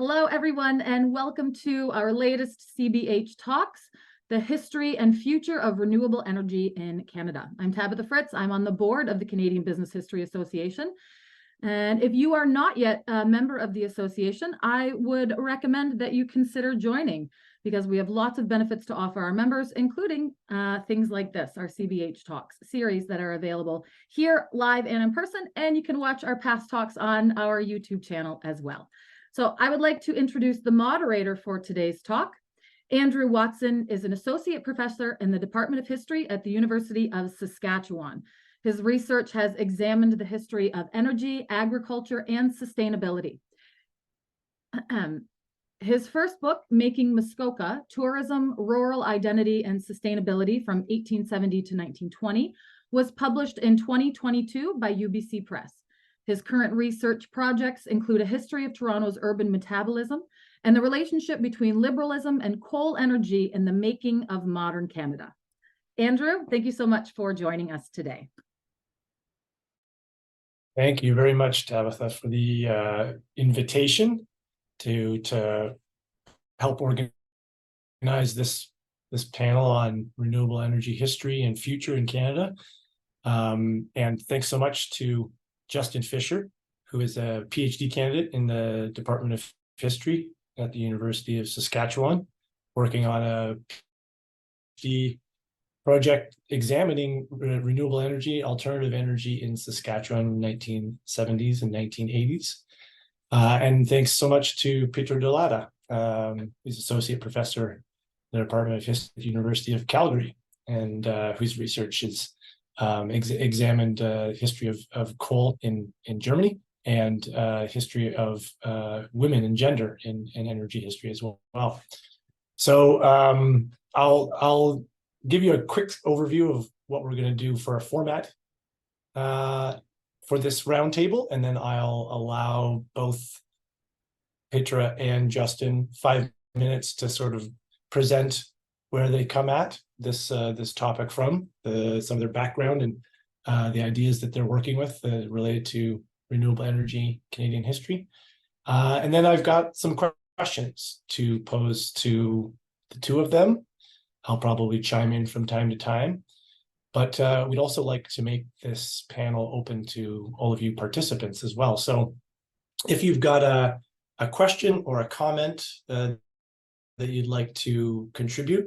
Hello, everyone, and welcome to our latest CBH Talks, the history and future of renewable energy in Canada. I'm Tabitha Fritz. I'm on the board of the Canadian Business History Association. And if you are not yet a member of the association, I would recommend that you consider joining because we have lots of benefits to offer our members, including things like this, our CBH Talks series that are available here live and in person, and you can watch our past talks on our YouTube channel as well. So I would like to introduce the moderator for today's talk. Andrew Watson is an associate professor in the Department of History at the University of Saskatchewan. His research has examined the history of energy, agriculture, and sustainability. His first book, Making Muskoka, Tourism, Rural Identity, and Sustainability from 1870 to 1920, was published in 2022 by UBC Press. His current research projects include a history of Toronto's urban metabolism and the relationship between liberalism and coal energy in the making of modern Canada. Andrew, thank you so much for joining us today. Thank you very much, Tabitha, for the invitation to help organize this panel on renewable energy history and future in Canada. And thanks so much to Justin Fisher, who is a PhD candidate in the Department of History at the University of Saskatchewan, working on a PhD project examining renewable energy, alternative energy in Saskatchewan in 1970s and 1980s. And thanks so much to Petra Delata, who's associate professor in the Department of History at the University of Calgary, and whose research is examined history of coal in Germany and history of women and gender in energy history as well. So I'll give you a quick overview of what we're going to do for a format for this roundtable, and then I'll allow both Petra and Justin 5 minutes to sort of present where they come at this topic from, some of their background and the ideas that they're working with related to renewable energy Canadian history. And then I've got some questions to pose to the two of them. I'll probably chime in from time to time, but we'd also like to make this panel open to all of you participants as well. So if you've got a question or a comment that you'd like to contribute,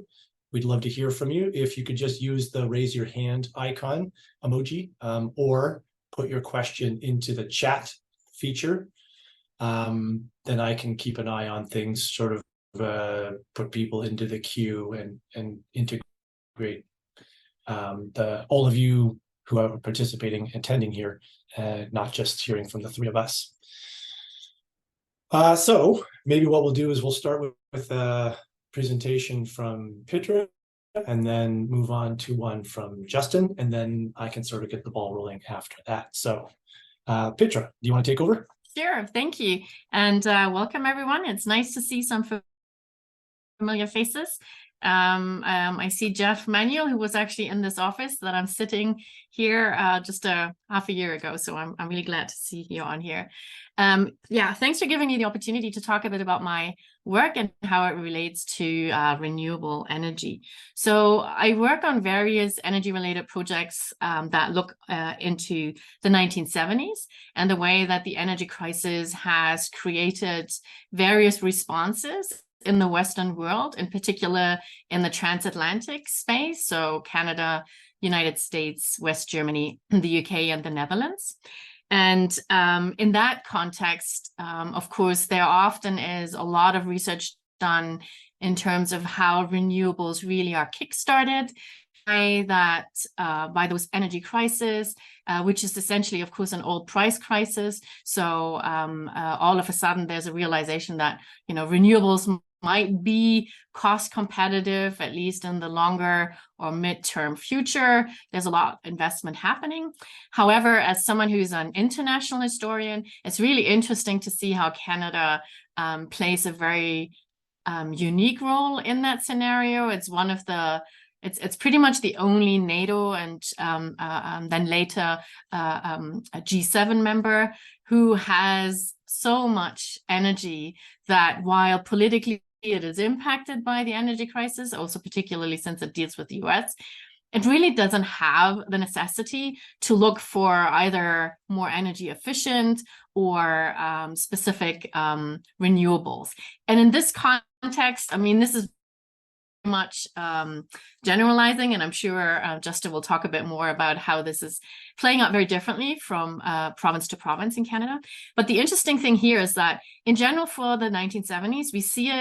we'd love to hear from you. If you could just use the raise your hand icon emoji, or put your question into the chat feature, then I can keep an eye on things, sort of put people into the queue and integrate all of you who are participating, attending here, not just hearing from the three of us. So maybe what we'll do is we'll start with a presentation from Petra, and then move on to one from Justin, and then I can sort of get the ball rolling after that. So Petra, do you want to take over? Sure, thank you. And welcome everyone. It's nice to see some familiar faces. I see Jeff Manuel, who was actually in this office that I'm sitting here just half a year ago. So I'm really glad to see you on here. Yeah, thanks for giving me the opportunity to talk a bit about my work and how it relates to renewable energy. So I work on various energy-related projects that look into the 1970s and the way that the energy crisis has created various responses in the Western world, in particular in the transatlantic space, so Canada, United States, West Germany, the UK, and the Netherlands. And in that context, of course, there often is a lot of research done in terms of how renewables really are kickstarted by those energy crises, which is essentially, of course, an oil price crisis. So all of a sudden, there's a realization that, you know, renewables might be cost competitive, at least in the longer or midterm future. There's a lot of investment happening. However, as someone who's an international historian, it's really interesting to see how Canada plays a very unique role in that scenario. It's one of the It's pretty much the only NATO and then later a G7 member who has so much energy that while politically it is impacted by the energy crisis, also particularly since it deals with the US, it really doesn't have the necessity to look for either more energy efficient or specific renewables. And in this context, I mean, this is much generalizing, and I'm sure Justin will talk a bit more about how this is playing out very differently from province to province in Canada. But the interesting thing here is that in general for the 1970s, we see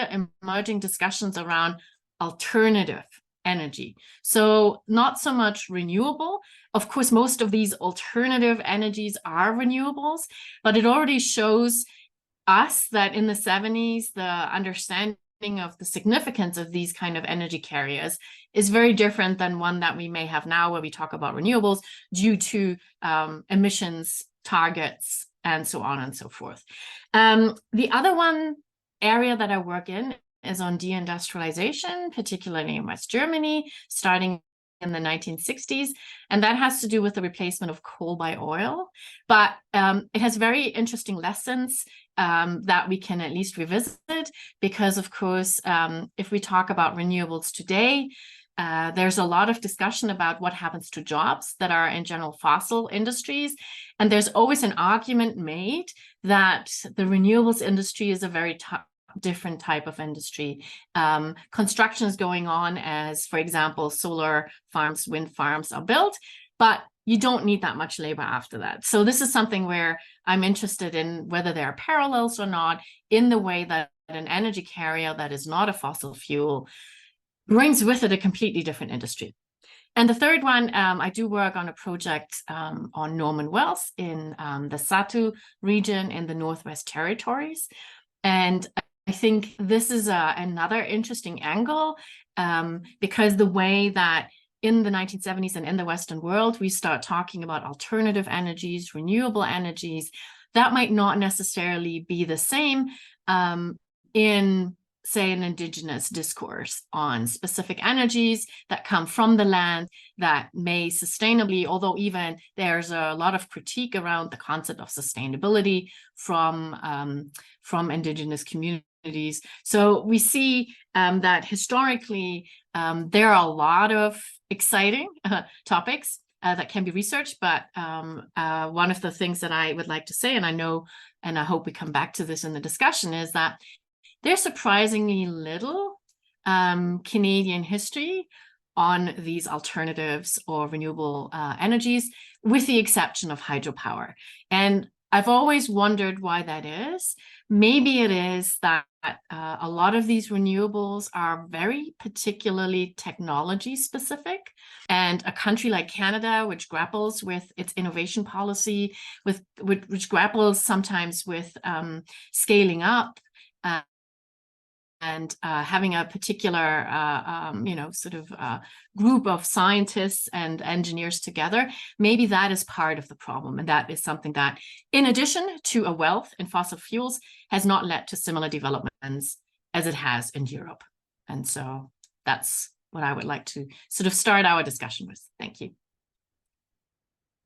emerging discussions around alternative energy. So not so much renewable. Of course, most of these alternative energies are renewables, but it already shows us that in the 70s, the understanding of the significance of these kind of energy carriers is very different than one that we may have now, where we talk about renewables due to emissions targets and so on and so forth. The other one area that I work in is on deindustrialization, particularly in West Germany, starting in the 1960s. And that has to do with the replacement of coal by oil. But it has very interesting lessons that we can at least revisit, because of course, if we talk about renewables today, there's a lot of discussion about what happens to jobs that are in general fossil industries. And there's always an argument made that the renewables industry is a very different type of industry. Construction is going on as, for example, solar farms, wind farms are built, but you don't need that much labor after that. So this is something where I'm interested in whether there are parallels or not in the way that an energy carrier that is not a fossil fuel brings with it a completely different industry. And the third one, I do work on a project on Norman wells in the Satu region in the Northwest Territories. And I think this is another interesting angle because the way that in the 1970s and in the Western world, we start talking about alternative energies, renewable energies, that might not necessarily be the same in, say, an Indigenous discourse on specific energies that come from the land that may sustainably, although even there's a lot of critique around the concept of sustainability from Indigenous communities. So we see that historically, there are a lot of exciting topics that can be researched, but one of the things that I would like to say, and I know, and I hope we come back to this in the discussion, is that there's surprisingly little Canadian history on these alternatives or renewable energies, with the exception of hydropower. And I've always wondered why that is. Maybe it is that a lot of these renewables are very particularly technology specific, and a country like Canada, which grapples with its innovation policy, which grapples sometimes with scaling up and having a particular, group of scientists and engineers together, maybe that is part of the problem. And that is something that, in addition to a wealth in fossil fuels, has not led to similar developments as it has in Europe. And so that's what I would like to sort of start our discussion with. Thank you.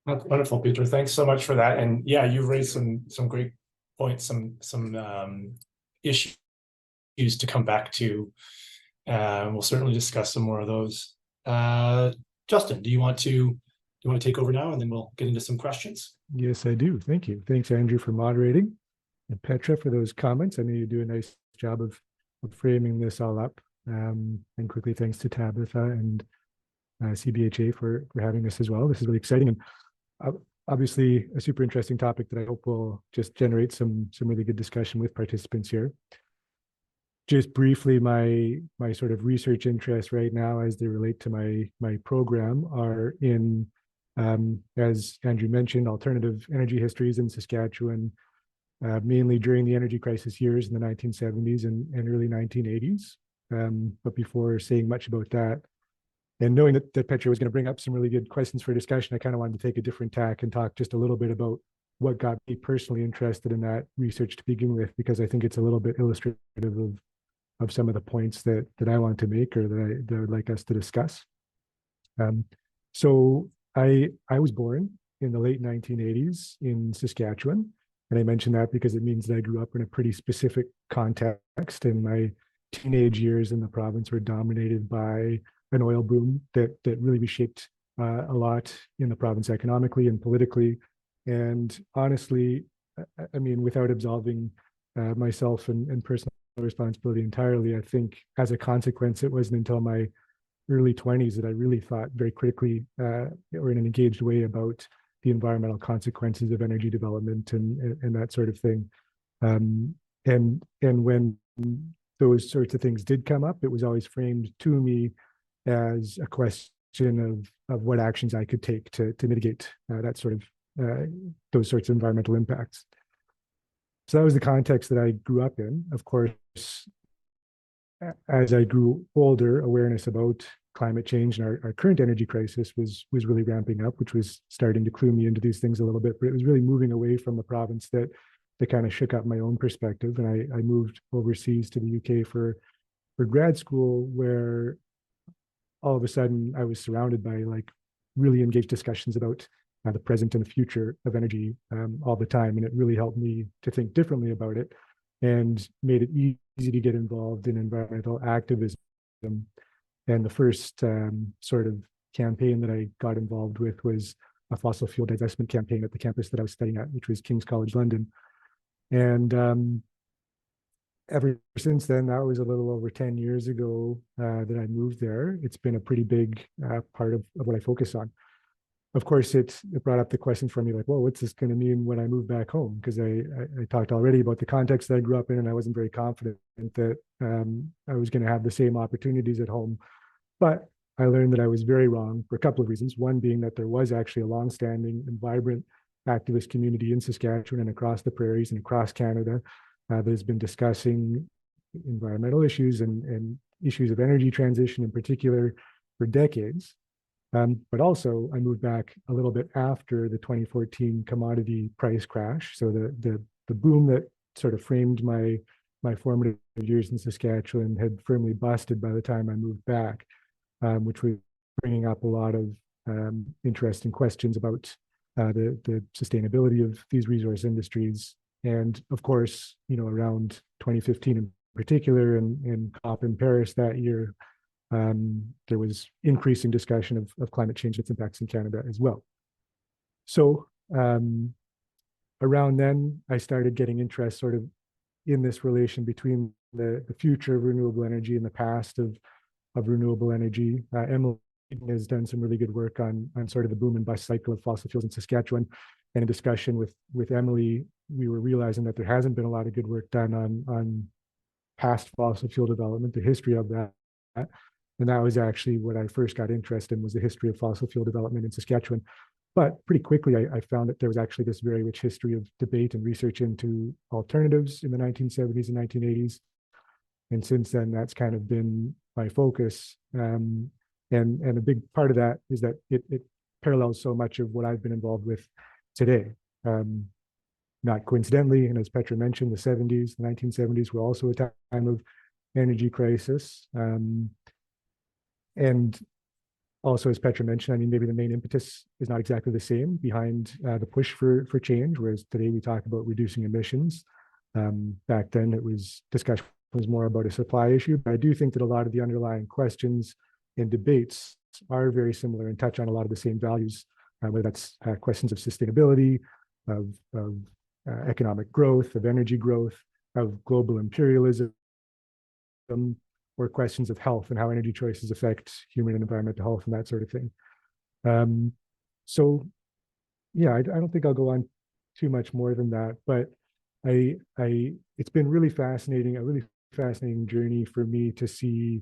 That's wonderful, Peter. Thanks so much for that. And yeah, you've raised some great points, some issues to come back to. We'll certainly discuss some more of those. Justin, do you want to take over now, and then we'll get into some questions? Yes, I do. Thank you. Thanks, Andrew, for moderating, and Petra for those comments. I know you do a nice job of framing this all up. And quickly, thanks to Tabitha and CBHA for having this as well. This is really exciting, and obviously a super interesting topic that I hope will just generate some really good discussion with participants here. Just briefly, my sort of research interests right now, as they relate to my program, are in, as Andrew mentioned, alternative energy histories in Saskatchewan, mainly during the energy crisis years in the 1970s and early 1980s. But before saying much about that, and knowing that Petra was going to bring up some really good questions for discussion, I kind of wanted to take a different tack and talk just a little bit about what got me personally interested in that research to begin with, because I think it's a little bit illustrative of some of the points that I want to make, or that I would like us to discuss. So I was born in the late 1980s in Saskatchewan, And I mention that because it means that I grew up in a pretty specific context, and my teenage years in the province were dominated by an oil boom that really reshaped a lot in the province economically and politically. And honestly, I mean, without absolving myself and personal responsibility entirely, I think as a consequence, it wasn't until my early 20s that I really thought very critically or in an engaged way about the environmental consequences of energy development and that sort of thing. And when those sorts of things did come up, it was always framed to me as a question of what actions I could take to mitigate that sort of those sorts of environmental impacts. So that was the context that I grew up in. Of course, as I grew older, awareness about climate change and our current energy crisis was really ramping up, which was starting to clue me into these things a little bit. But it was really moving away from the province that kind of shook up my own perspective. And I moved overseas to the UK for grad school, where all of a sudden I was surrounded by like really engaged discussions about the present and the future of energy all the time. And it really helped me to think differently about it and made it easy to get involved in environmental activism. And the first sort of campaign that I got involved with was a fossil fuel divestment campaign at the campus that I was studying at, which was King's College London. And ever since then, that was a little over 10 years ago that I moved there. It's been a pretty big part of what I focus on. Of course, it brought up the question for me, like, well, what's this going to mean when I move back home? Because I talked already about the context that I grew up in, and I wasn't very confident that I was going to have the same opportunities at home. But I learned that I was very wrong for a couple of reasons. One being that there was actually a longstanding and vibrant activist community in Saskatchewan and across the prairies and across Canada that has been discussing environmental issues and issues of energy transition in particular for decades. But also, I moved back a little bit after the 2014 commodity price crash. So the boom that sort of framed my formative years in Saskatchewan had firmly busted by the time I moved back, which was bringing up a lot of interesting questions about the sustainability of these resource industries. And of course, you know, around 2015 in particular, and COP in Paris that year, there was increasing discussion of climate change and its impacts in Canada as well. So around then, I started getting interest sort of in this relation between the future of renewable energy and the past of renewable energy. Emily has done some really good work on sort of the boom and bust cycle of fossil fuels in Saskatchewan. And in discussion with Emily, we were realizing that there hasn't been a lot of good work done on past fossil fuel development, the history of that. And that was actually what I first got interested in, was the history of fossil fuel development in Saskatchewan. But pretty quickly, I found that there was actually this very rich history of debate and research into alternatives in the 1970s and 1980s. And since then, that's kind of been my focus. And a big part of that is that it parallels so much of what I've been involved with today. Not coincidentally, and as Petra mentioned, the 1970s were also a time of energy crisis. And also, as Petra mentioned, I mean, maybe the main impetus is not exactly the same behind the push for change, whereas today we talk about reducing emissions. Back then, discussion was more about a supply issue. But I do think that a lot of the underlying questions and debates are very similar and touch on a lot of the same values, whether that's questions of sustainability, of economic growth, of energy growth, of global imperialism, or questions of health and how energy choices affect human and environmental health and that sort of thing. So yeah, I don't think I'll go on too much more than that, but it's been really fascinating, a really fascinating journey for me to see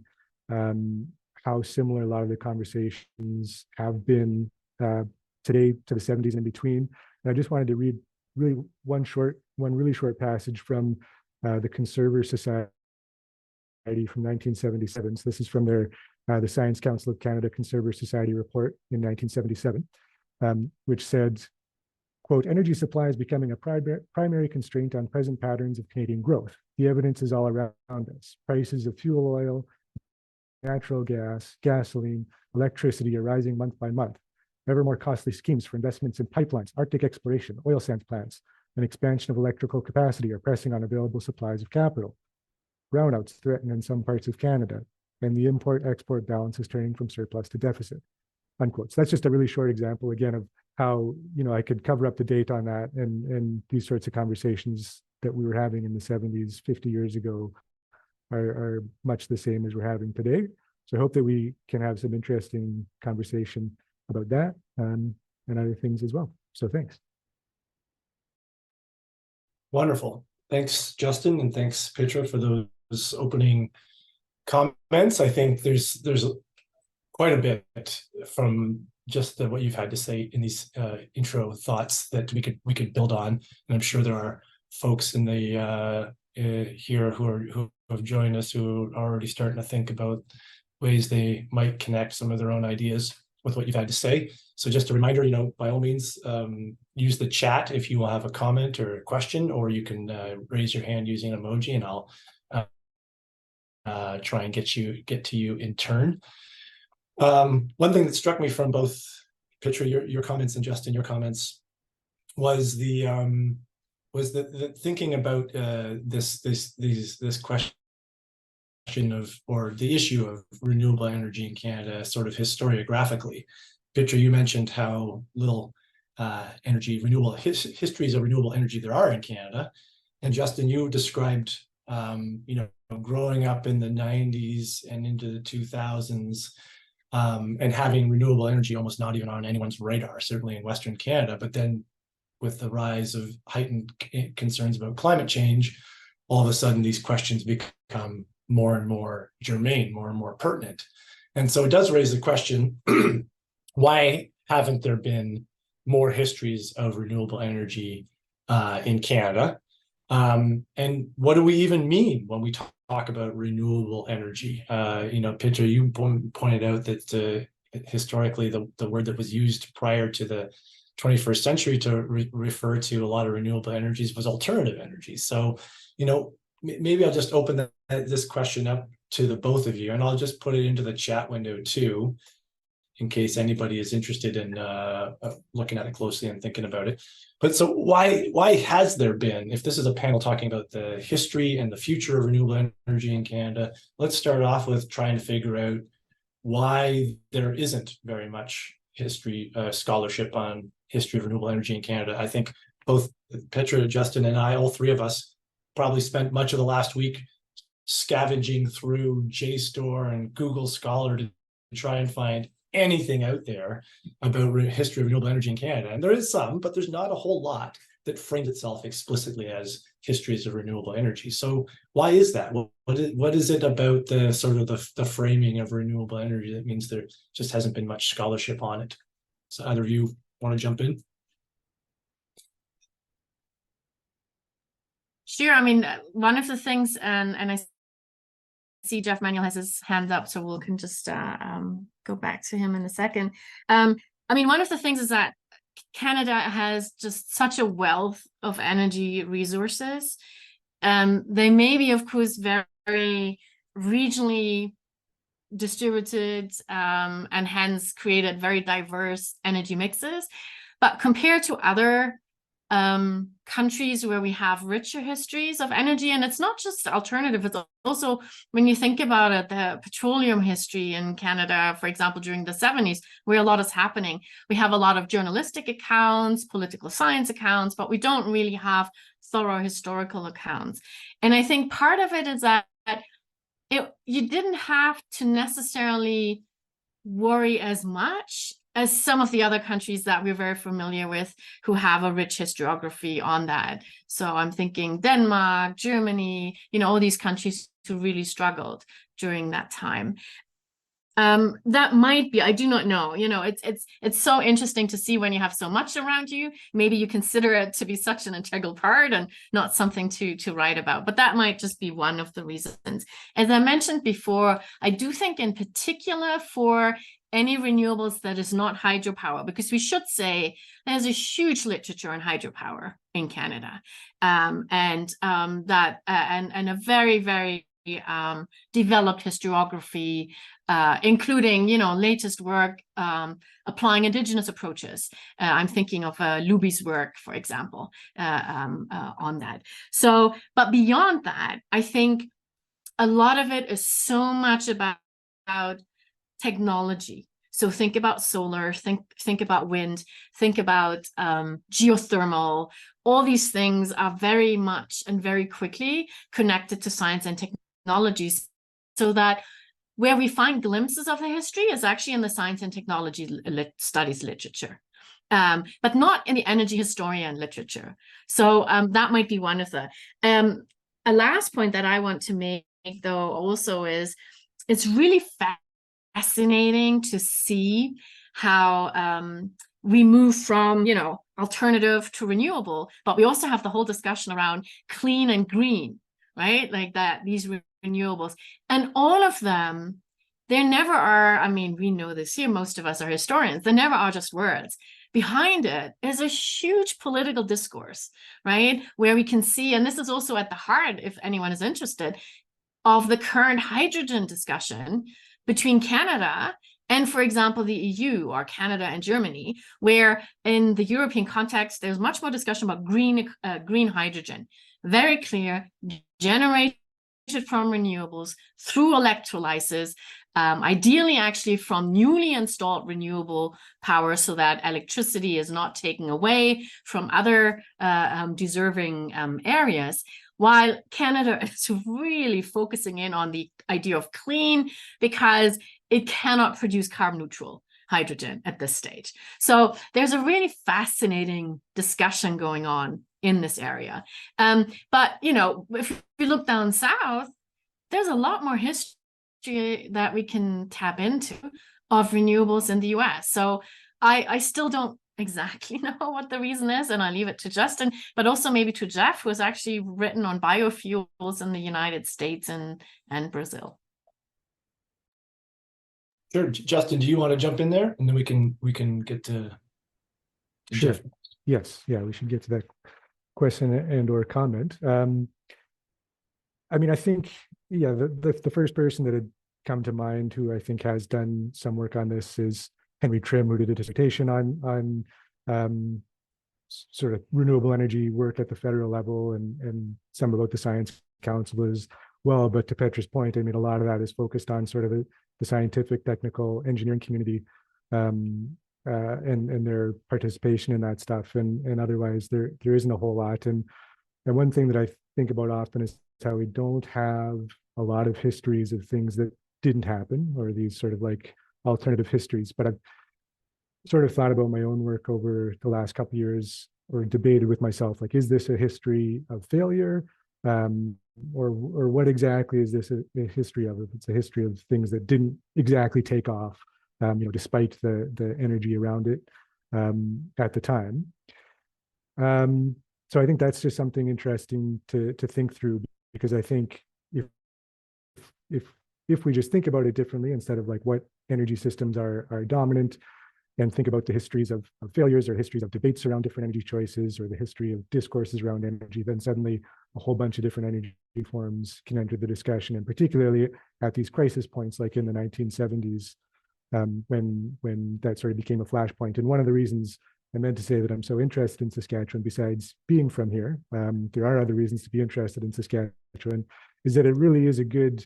how similar a lot of the conversations have been today to the 70s and in between. And I just wanted to read really one really short passage from the Conserver Society from 1977. So this is from the Science Council of Canada Conserver Society report in 1977, which said, quote, "Energy supply is becoming a primary constraint on present patterns of Canadian growth. The evidence is all around us. Prices of fuel oil, natural gas, gasoline, electricity are rising month by month. Ever more costly schemes for investments in pipelines, Arctic exploration, oil sands plants, An expansion of electrical capacity are pressing on available supplies of capital. Brownouts threaten in some parts of Canada, and the import-export balance is turning from surplus to deficit. Unquote. So that's just a really short example, again, of how, I could cover up the date on that, and these sorts of conversations that we were having in the 70s, 50 years ago, are much the same as we're having today. So I hope that we can have some interesting conversation about that and other things as well. So thanks. Wonderful. Thanks, Justin, and thanks, Petra, for those opening comments. I think there's quite a bit from just what you've had to say in these intro thoughts that we could build on, and I'm sure there are folks in the here who have joined us who are already starting to think about ways they might connect some of their own ideas with what you've had to say. So just a reminder, by all means, use the chat if you will have a comment or a question, or you can raise your hand using an emoji, and I'll try and get to you in turn. One thing that struck me from both Petra, your comments, and Justin, your comments, was the thinking about this question of, or the issue of renewable energy in Canada, sort of historiographically. Petra, you mentioned how little histories of renewable energy there are in Canada, and Justin, you described growing up in the 90s and into the 2000s. And having renewable energy almost not even on anyone's radar, certainly in Western Canada. But then with the rise of heightened concerns about climate change, all of a sudden these questions become more and more germane, more and more pertinent. And so it does raise the question, why haven't there been more histories of renewable energy in Canada? And what do we even mean when we talk about renewable energy? Petra, you pointed out that historically the word that was used prior to the 21st century to refer to a lot of renewable energies was alternative energy. So, maybe I'll just open this question up to the both of you, and I'll just put it into the chat window too, in case anybody is interested in looking at it closely and thinking about it. But so why has there been, if this is a panel talking about the history and the future of renewable energy in Canada, let's start off with trying to figure out why there isn't very much history scholarship on history of renewable energy in Canada. I think both Petra, Justin, and I, all three of us, probably spent much of the last week scavenging through JSTOR and Google Scholar to try and find anything out there about history of renewable energy in Canada. And there is some, but there's not a whole lot that frames itself explicitly as histories of renewable energy. So why is that? What is it about the sort of the framing of renewable energy that means there just hasn't been much scholarship on it? So either of you want to jump in? Sure. I mean, one of the things, and I see Jeff Manuel has his hand up, so we can just go back to him in a second. I mean, one of the things is that Canada has just such a wealth of energy resources. They may be, of course, very regionally distributed and hence created very diverse energy mixes. But compared to other countries where we have richer histories of energy, and it's not just alternative, it's also, when you think about it, the petroleum history in Canada, for example, during the 70s, where a lot is happening. We have a lot of journalistic accounts, political science accounts, but we don't really have thorough historical accounts. And I think part of it is that you didn't have to necessarily worry as much as some of the other countries that we're very familiar with who have a rich historiography on that. So I'm thinking Denmark, Germany, all these countries who really struggled during that time. That might be, I do not know, it's so interesting to see when you have so much around you, maybe you consider it to be such an integral part and not something to write about, but that might just be one of the reasons. As I mentioned before, I do think in particular for any renewables that is not hydropower, because we should say there's a huge literature on hydropower in Canada, and a very, very developed historiography, including, latest work applying indigenous approaches. I'm thinking of Luby's work, for example, on that. So, but beyond that, I think a lot of it is so much about technology. So think about solar, think about wind, think about geothermal. All these things are very much and very quickly connected to science and technologies, so that where we find glimpses of the history is actually in the science and technology studies literature, but not in the energy historian literature. So that might be one of the. A last point that I want to make, though, also is it's really fascinating to see how we move from, alternative to renewable, but we also have the whole discussion around clean and green, right? Like that, these renewables, and all of them, there never are, I mean, we know this here, most of us are historians, there never are just words. Behind it is a huge political discourse, right? Where we can see, and this is also at the heart, if anyone is interested, of the current hydrogen discussion between Canada and, for example, the EU, or Canada and Germany, where in the European context, there's much more discussion about green hydrogen. Very clear, generated from renewables through electrolysis, ideally actually from newly installed renewable power, so that electricity is not taken away from other deserving areas, while Canada is really focusing in on the idea of clean, because it cannot produce carbon neutral hydrogen at this stage. So there's a really fascinating discussion going on in this area. But, if we look down south, there's a lot more history that we can tap into of renewables in the US. So I still don't exactly know what the reason is, and I'll leave it to Justin, but also maybe to Jeff, who has actually written on biofuels in the United States and Brazil. Sure, Justin, do you want to jump in there, and then we can get to Sure. Jeff? Yes, yeah, we should get to that question and or comment. I mean, I think, yeah, the first person that had come to mind who I think has done some work on this is Henry Trim, who did a dissertation on sort of renewable energy work at the federal level, and some about the Science Council as well. But to Petra's point, I mean, a lot of that is focused on sort of the scientific, technical, engineering community, and their participation in that stuff. And otherwise, there isn't a whole lot. And one thing that I think about often is how we don't have a lot of histories of things that didn't happen, or these sort of like alternative histories. But I've sort of thought about my own work over the last couple of years, or debated with myself, like, is this a history of failure? Or what exactly is this a history of? If it's a history of things that didn't exactly take off, despite the energy around it at the time. So I think that's just something interesting to think through, because I think if we just think about it differently, instead of like what energy systems are dominant, and think about the histories of failures, or histories of debates around different energy choices, or the history of discourses around energy, then suddenly a whole bunch of different energy forms can enter the discussion, and particularly at these crisis points, like in the 1970s, when that sort of became a flashpoint. And one of the reasons I meant to say that I'm so interested in Saskatchewan, besides being from here, there are other reasons to be interested in Saskatchewan, is that it really is a good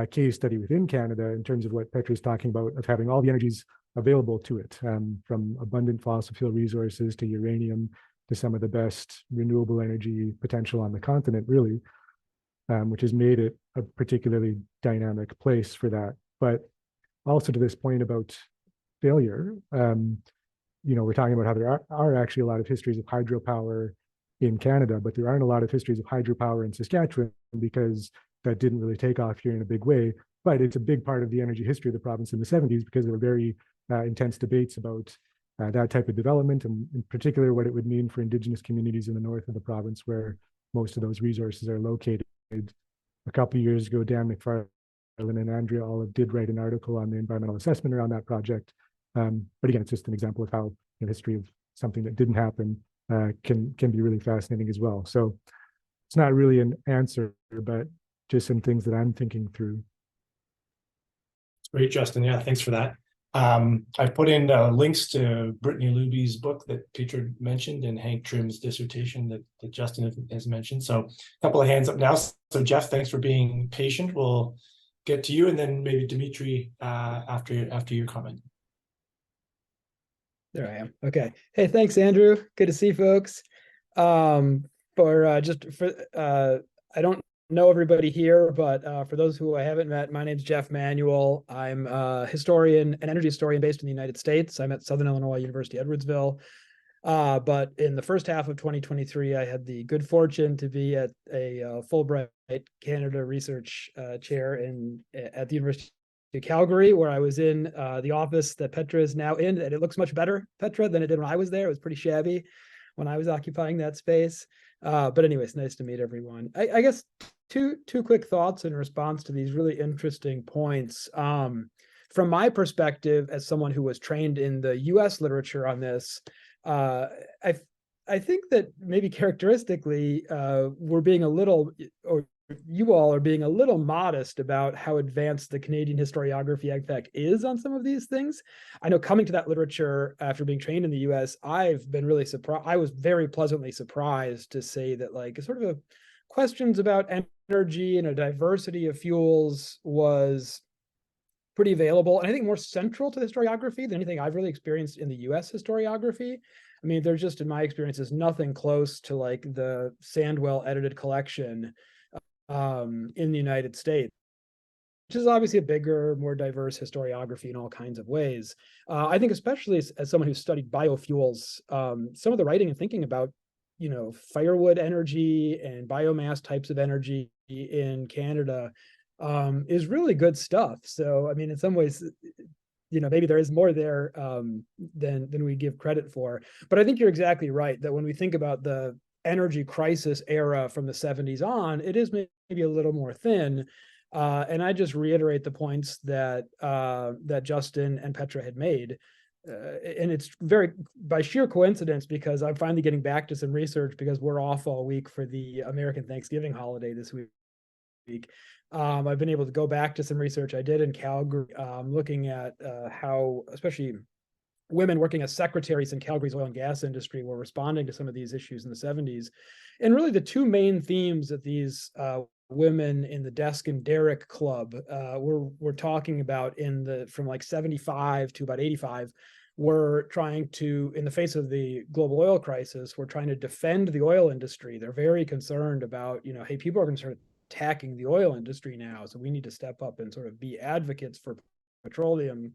case study within Canada in terms of what Petra's talking about, of having all the energies available to it, from abundant fossil fuel resources to uranium to some of the best renewable energy potential on the continent, really, which has made it a particularly dynamic place for that. But also to this point about failure, we're talking about how there are actually a lot of histories of hydropower in Canada, but there aren't a lot of histories of hydropower in Saskatchewan, because that didn't really take off here in a big way. But it's a big part of the energy history of the province in the 70s, because there were very intense debates about that type of development, and in particular what it would mean for Indigenous communities in the north of the province, where most of those resources are located. A couple of years ago, Dan McFarlane and Andrea Olive did write an article on the environmental assessment around that project. But again, it's just an example of how the history of something that didn't happen can be really fascinating as well. So it's not really an answer, but just some things that I'm thinking through. Great, Justin. Yeah, thanks for that. I've put in links to Brittany Luby's book that Peter mentioned and Hank Trim's dissertation that Justin has mentioned. So a couple of hands up now. So Jeff, thanks for being patient. We'll get to you and then maybe Dimitri after your comment. There I am. Okay. Hey, thanks, Andrew. Good to see folks. I don't know everybody here, but for those who I haven't met, my name's Jeff Manuel. I'm a historian, an energy historian based in the United States. I'm at Southern Illinois University, Edwardsville. But in the first half of 2023, I had the good fortune to be at a Fulbright Canada research chair at the University of Calgary, where I was in the office that Petra is now in, and it looks much better, Petra, than it did when I was there. It was pretty shabby when I was occupying that space. But anyways, nice to meet everyone. I guess two quick thoughts in response to these really interesting points. From my perspective, as someone who was trained in the US literature on this, I think that maybe characteristically, we're being a little, or you all are being a little modest about how advanced the Canadian historiography, in fact, is on some of these things. I know coming to that literature after being trained in the US, I've been really surprised. I was very pleasantly surprised to say that, like, sort of questions about energy and a diversity of fuels was pretty available, and I think more central to the historiography than anything I've really experienced in the US historiography. I mean, there's just, in my experience, is nothing close to like the Sandwell edited collection in the United States, which is obviously a bigger, more diverse historiography in all kinds of ways. I think especially as someone who's studied biofuels, some of the writing and thinking about, firewood energy and biomass types of energy in Canada is really good stuff. So, I mean, in some ways, maybe there is more there than we give credit for. But I think you're exactly right that when we think about the energy crisis era from the 70s on, it is maybe a little more thin. And I just reiterate the points that Justin and Petra had made. And it's very by sheer coincidence, because I'm finally getting back to some research because we're off all week for the American Thanksgiving holiday this week. I've been able to go back to some research I did in Calgary, looking at how especially women working as secretaries in Calgary's oil and gas industry were responding to some of these issues in the 70s. And really the two main themes that these women in the Desk and Derrick Club were talking about from like 75 to about 85 were trying to, in the face of the global oil crisis, we're trying to defend the oil industry. They're very concerned about, hey, people are going to start attacking the oil industry now, so we need to step up and sort of be advocates for petroleum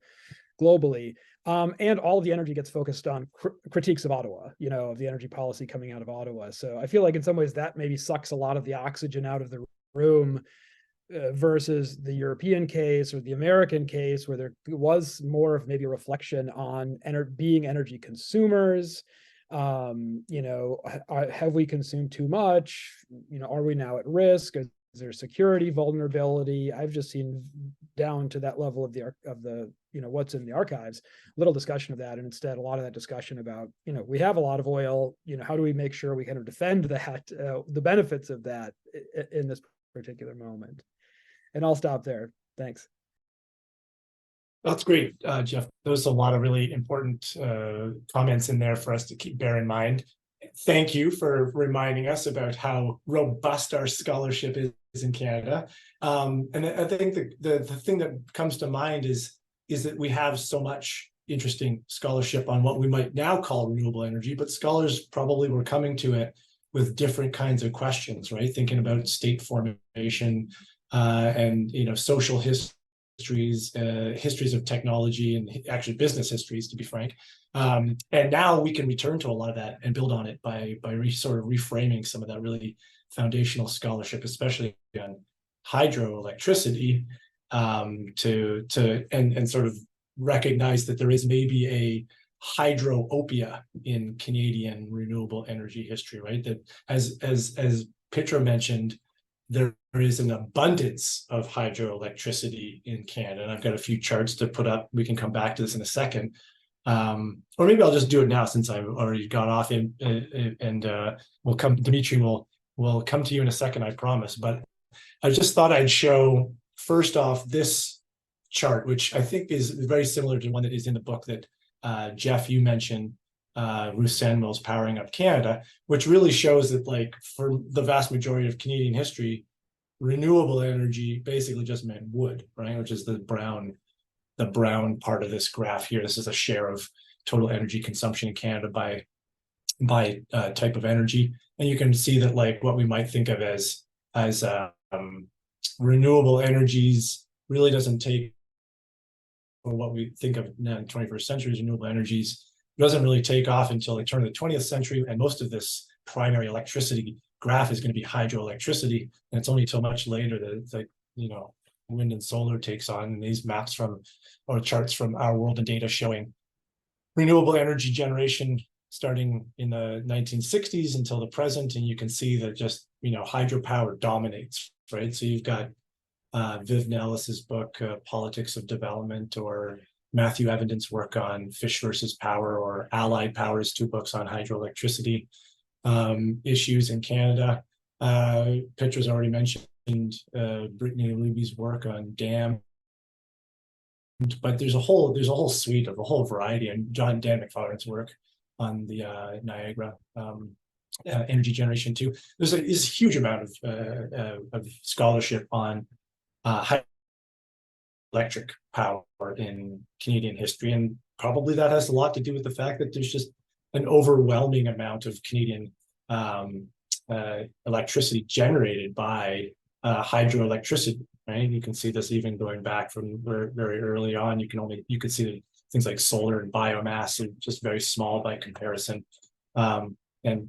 globally. And all of the energy gets focused on critiques of Ottawa, of the energy policy coming out of Ottawa. So I feel like in some ways that maybe sucks a lot of the oxygen out of the room versus the European case or the American case, where there was more of maybe a reflection on being energy consumers. Have we consumed too much? Are we now at risk? Is there security vulnerability? I've just seen down to that level of the what's in the archives, little discussion of that, and instead a lot of that discussion about we have a lot of oil. How do we make sure we kind of defend that the benefits of that in this particular moment? And I'll stop there. Thanks. That's great, Jeff. There's a lot of really important comments in there for us to bear in mind. Thank you for reminding us about how robust our scholarship is in Canada. And I think the thing that comes to mind is that we have so much interesting scholarship on what we might now call renewable energy, but scholars probably were coming to it with different kinds of questions, right? Thinking about state formation and social histories, histories of technology, and actually business histories, to be frank. And now we can return to a lot of that and build on it by sort of reframing some of that really foundational scholarship, especially on hydroelectricity, and sort of recognize that there is maybe a hydroopia in Canadian renewable energy history, right? That as Petra mentioned, there is an abundance of hydroelectricity in Canada. And I've got a few charts to put up. We can come back to this in a second. Or maybe I'll just do it now since I've already got off and we'll come, Dimitri will come to you in a second, I promise. But I just thought I'd show first off this chart, which I think is very similar to one that is in the book that Jeff, you mentioned, Ruth Sandmill's Powering Up Canada, which really shows that, like, for the vast majority of Canadian history, renewable energy basically just meant wood, right? Which is the brown part of this graph here. This is a share of total energy consumption in Canada by type of energy, and you can see that, like, what we might think of as renewable energies really doesn't take, or what we think of now in the 21st century as renewable energies, doesn't really take off until the turn of the 20th century, and most of this primary electricity graph is going to be hydroelectricity, and it's only until much later that it's like, wind and solar takes on. And these maps or charts from Our World in Data showing renewable energy generation starting in the 1960s until the present, and you can see that just hydropower dominates, right? So you've got Viv Nellis's book Politics of Development, or Matthew Evanden's work on Fish versus Power, or Allied Power's 2 books on hydroelectricity issues in Canada. Petra's already mentioned Brittany Ruby's work on dam, but there's a whole suite of a whole variety, and Dan McFarland's work on the Niagara energy generation too. There's a huge amount of scholarship on electric power in Canadian history, and probably that has a lot to do with the fact that there's just an overwhelming amount of Canadian electricity generated by hydroelectricity, right? You can see this even going back from very early on. You could see that things like solar and biomass are just very small by comparison. And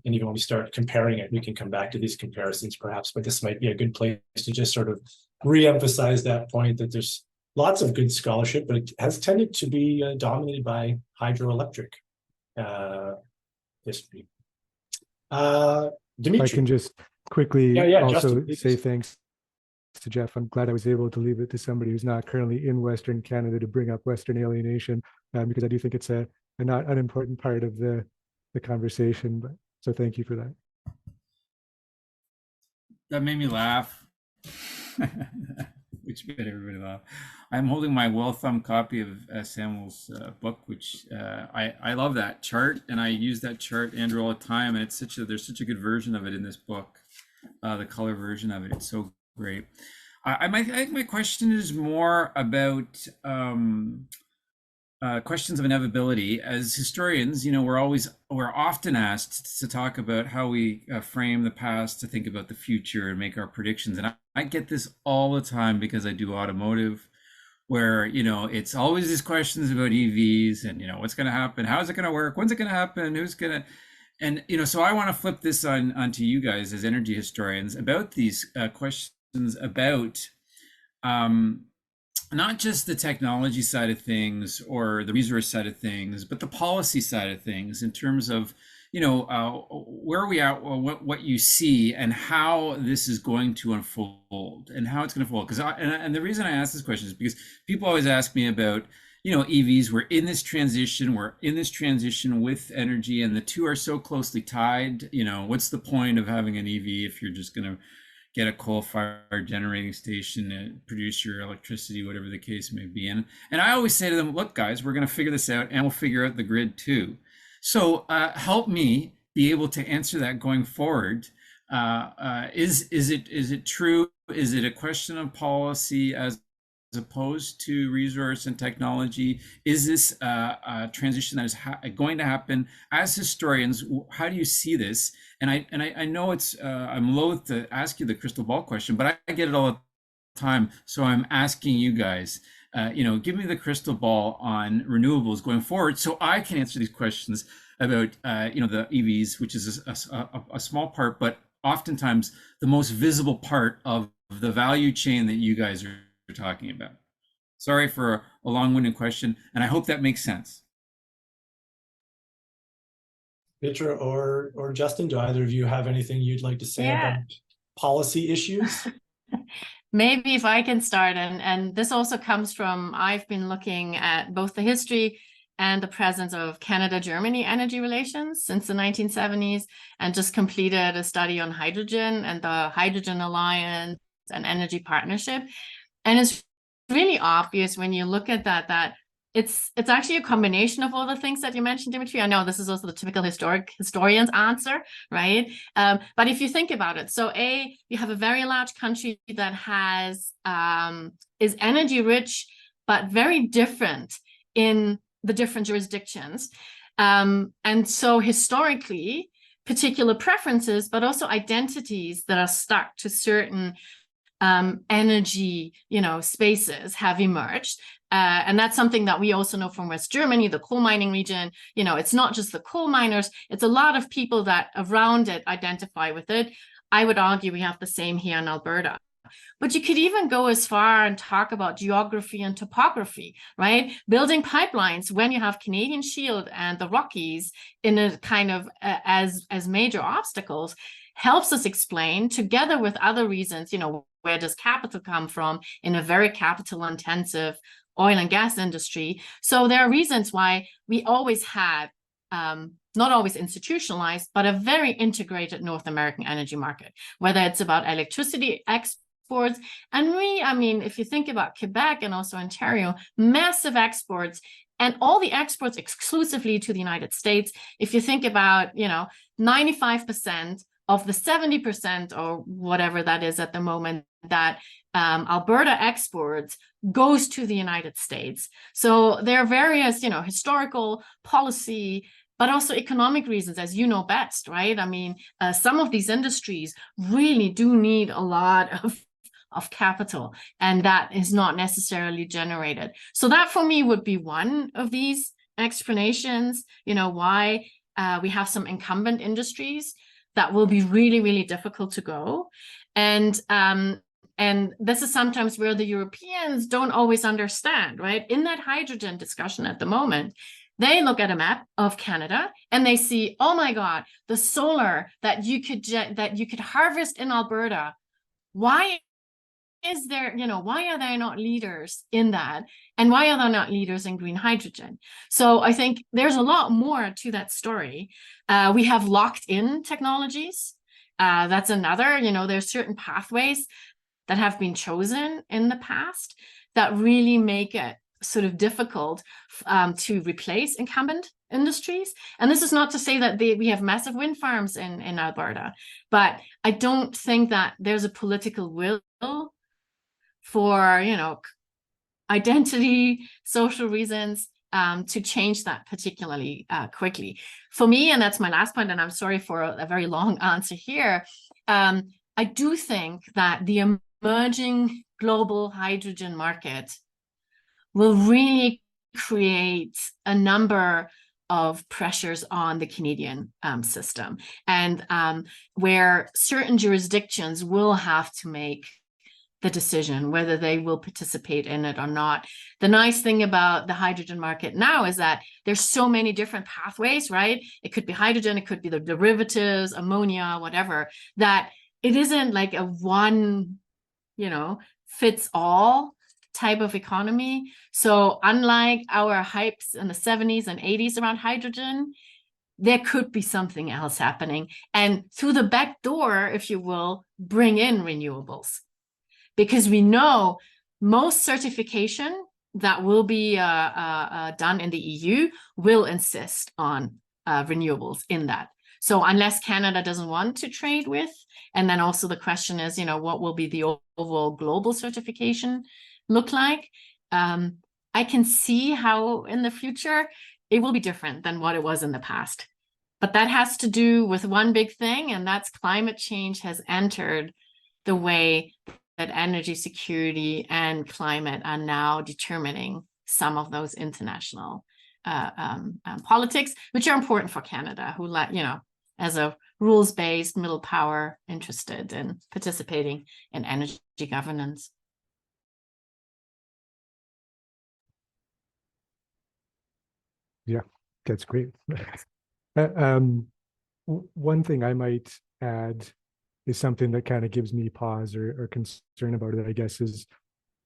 even when we start comparing it, we can come back to these comparisons perhaps, but this might be a good place to just sort of re-emphasize that point, that there's lots of good scholarship, but it has tended to be dominated by hydroelectric history. Dimitri. I can just quickly also Justin, say thanks to Jeff. I'm glad I was able to leave it to somebody who's not currently in Western Canada to bring up Western alienation, because I do think it's a not unimportant part of the conversation. But so thank you for that. That made me laugh. Which made everybody laugh. I'm holding my well-thumbed copy of Samuel's book, which I love that chart, and I use that chart, Andrew, all the time. And there's such a good version of it in this book, the color version of it. It's so great. I think my question is more about questions of inevitability. As historians, we're often asked to talk about how we frame the past to think about the future and make our predictions. And I get this all the time because I do automotive, where it's always these questions about EVs and what's going to happen, how is it going to work, when's it going to happen, who's going to, and so I want to flip this onto you guys as energy historians about these questions about not just the technology side of things or the resource side of things, but the policy side of things in terms of, where are we at, what you see, and how this is going to unfold and how it's going to unfold. Because and the reason I ask this question is because people always ask me about, EVs. We're in this transition with energy, and the two are so closely tied. What's the point of having an EV if you're just going to get a coal-fired generating station and produce your electricity, whatever the case may be. And I always say to them, look, guys, we're going to figure this out, and we'll figure out the grid too. So help me be able to answer that going forward. Is it true? Is it a question of policy as opposed to resource and technology? Is this a transition that is going to happen? As historians, how do you see this? And I know it's I'm loath to ask you the crystal ball question, but I get it all the time. So I'm asking you guys, give me the crystal ball on renewables going forward, so I can answer these questions about the EVs, which is a small part, but oftentimes the most visible part of the value chain that you guys are talking about. Sorry for a long-winded question, and I hope that makes sense. Petra or Justin, do either of you have anything you'd like to say about policy issues? Maybe if I can start, and this also comes from, I've been looking at both the history and the presence of Canada-Germany energy relations since the 1970s, and just completed a study on hydrogen and the Hydrogen Alliance and energy partnership. And it's really obvious when you look at that it's actually a combination of all the things that you mentioned, Dimitri. I know this is also the typical historian's answer, right? But if you think about it, so you have a very large country that has is energy rich, but very different in the different jurisdictions. And so historically, particular preferences, but also identities that are stuck to certain energy, spaces have emerged. And that's something that we also know from West Germany, the coal mining region. It's not just the coal miners, it's a lot of people that around it identify with it. I would argue we have the same here in Alberta. But you could even go as far and talk about geography and topography, right? Building pipelines when you have Canadian Shield and the Rockies in a kind of as major obstacles helps us explain, together with other reasons, where does capital come from in a very capital intensive oil and gas industry. So there are reasons why we always had, not always institutionalized, but a very integrated North American energy market, whether it's about electricity exports. And if you think about Quebec and also Ontario, massive exports, and all the exports exclusively to the United States. If you think about, 95% of the 70% or whatever that is at the moment that Alberta exports goes to the United States. So there are various, historical, policy, but also economic reasons, as you know best, right? Some of these industries really do need a lot of capital, and that is not necessarily generated. So that for me would be one of these explanations, why we have some incumbent industries that will be really, really difficult to go. And this is sometimes where the Europeans don't always understand, right? In that hydrogen discussion at the moment, they look at a map of Canada and they see, oh my God, the solar that you could harvest in Alberta. Why is there, why are they not leaders in that? And why are they not leaders in green hydrogen? So I think there's a lot more to that story. We have locked in technologies. That's another, there's certain pathways that have been chosen in the past that really make it sort of difficult to replace incumbent industries. And this is not to say that we have massive wind farms in Alberta, but I don't think that there's a political will for, identity, social reasons to change that particularly quickly. For me, and that's my last point, and I'm sorry for a very long answer here, I do think that the emerging global hydrogen market will really create a number of pressures on the Canadian system, and where certain jurisdictions will have to make the decision whether they will participate in it or not. The nice thing about the hydrogen market now is that there's so many different pathways, right? It could be hydrogen, it could be the derivatives, ammonia, whatever, that it isn't like a one, fits all type of economy. So unlike our hypes in the 70s and 80s around hydrogen, there could be something else happening. And through the back door, if you will, bring in renewables. Because we know most certification that will be done in the EU will insist on renewables in that. So unless Canada doesn't want to trade with, and then also the question is, what will be the overall global certification look like? I can see how in the future it will be different than what it was in the past. But that has to do with one big thing, and that's climate change has entered the way that energy security and climate are now determining some of those international politics, which are important for Canada, who, as a rules-based middle power interested in participating in energy governance. Yeah, that's great. One thing I might add is something that kind of gives me pause or concern about it, I guess, is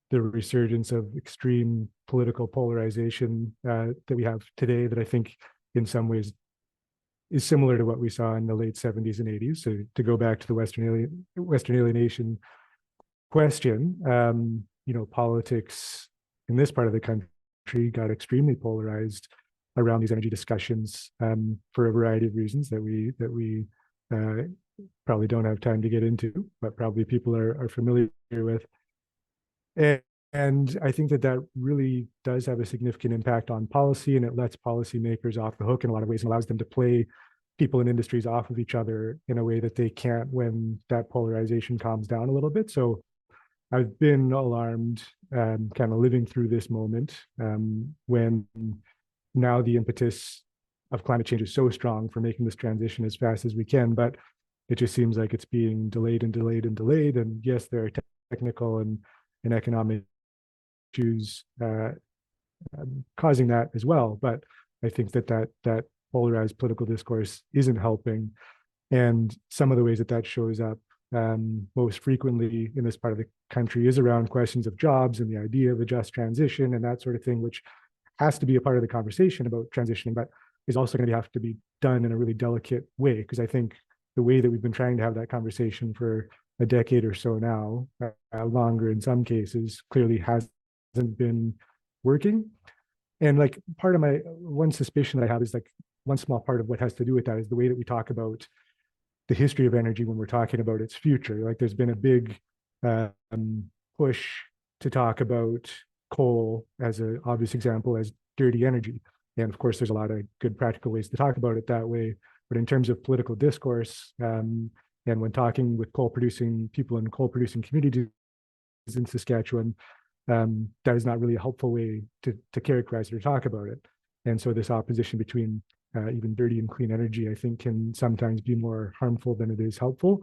the resurgence of extreme political polarization that we have today, that I think in some ways is similar to what we saw in the late 70s and 80s. So to go back to the Western alienation question. Politics in this part of the country got extremely polarized around these energy discussions for a variety of reasons that we probably don't have time to get into, but probably people are familiar with. And I think that really does have a significant impact on policy, and it lets policymakers off the hook in a lot of ways and allows them to play people in industries off of each other in a way that they can't when that polarization calms down a little bit. So I've been alarmed, kind of living through this moment when now the impetus of climate change is so strong for making this transition as fast as we can, but it just seems like it's being delayed and delayed and delayed. And yes, there are technical and economic issues causing that as well. But I think that polarized political discourse isn't helping. And some of the ways that shows up most frequently in this part of the country is around questions of jobs and the idea of a just transition and that sort of thing, which has to be a part of the conversation about transitioning, but is also going to have to be done in a really delicate way. Because I think the way that we've been trying to have that conversation for a decade or so now, longer in some cases, clearly hasn't been working. And like part of my one suspicion that I have is like one small part of what has to do with that is the way that we talk about the history of energy when we're talking about its future. Like there's been a big push to talk about coal as an obvious example as dirty energy. And of course, there's a lot of good practical ways to talk about it that way. But in terms of political discourse, and when talking with coal producing people in coal producing communities in Saskatchewan, that is not really a helpful way to characterize it or talk about it. And so this opposition between even dirty and clean energy, I think, can sometimes be more harmful than it is helpful.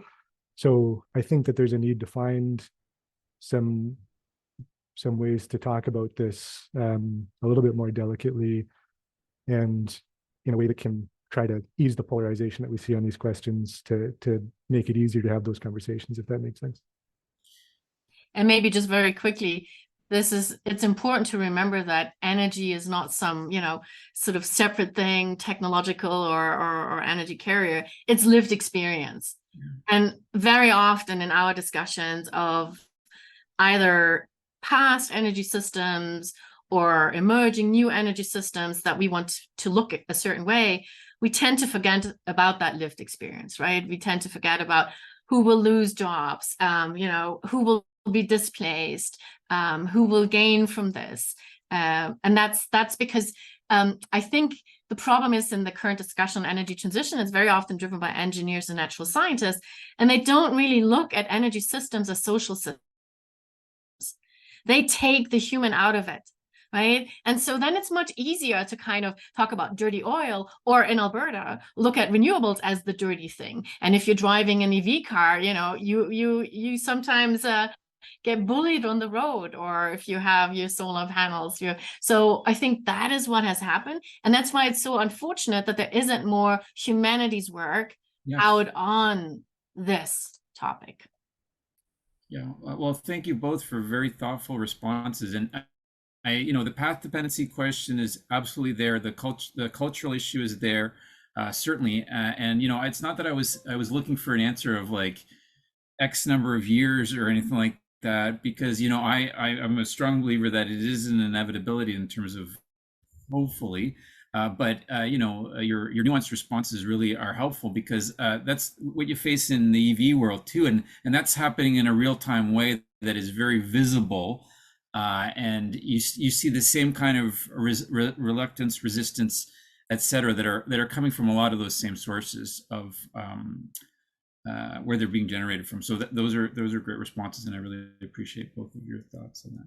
So I think that there's a need to find some ways to talk about this a little bit more delicately and in a way that can try to ease the polarization that we see on these questions to make it easier to have those conversations, if that makes sense. And maybe just very quickly, it's important to remember that energy is not some, sort of separate thing, technological or energy carrier. It's lived experience. Yeah. And very often in our discussions of either past energy systems or emerging new energy systems that we want to look at a certain way, we tend to forget about that lived experience, right? We tend to forget about who will lose jobs, who will be displaced, who will gain from this. And that's because I think the problem is in the current discussion on energy transition is very often driven by engineers and natural scientists, and they don't really look at energy systems as social systems. They take the human out of it. Right. And so then it's much easier to kind of talk about dirty oil, or in Alberta, look at renewables as the dirty thing. And if you're driving an EV car, you sometimes get bullied on the road, or if you have your solar panels. So I think that is what has happened. And that's why it's so unfortunate that there isn't more humanities work out on this topic. Yeah, well, thank you both for very thoughtful responses. And the path dependency question is absolutely there. The cultural issue is there, certainly. And it's not that I was looking for an answer of like X number of years or anything like that, because I'm a strong believer that it is an inevitability in terms of hopefully. But your nuanced responses really are helpful, because that's what you face in the EV world too, and that's happening in a real-time way that is very visible. And you see the same kind of reluctance, resistance, et cetera, that are coming from a lot of those same sources of where they're being generated from. So those are great responses, and I really appreciate both of your thoughts on that.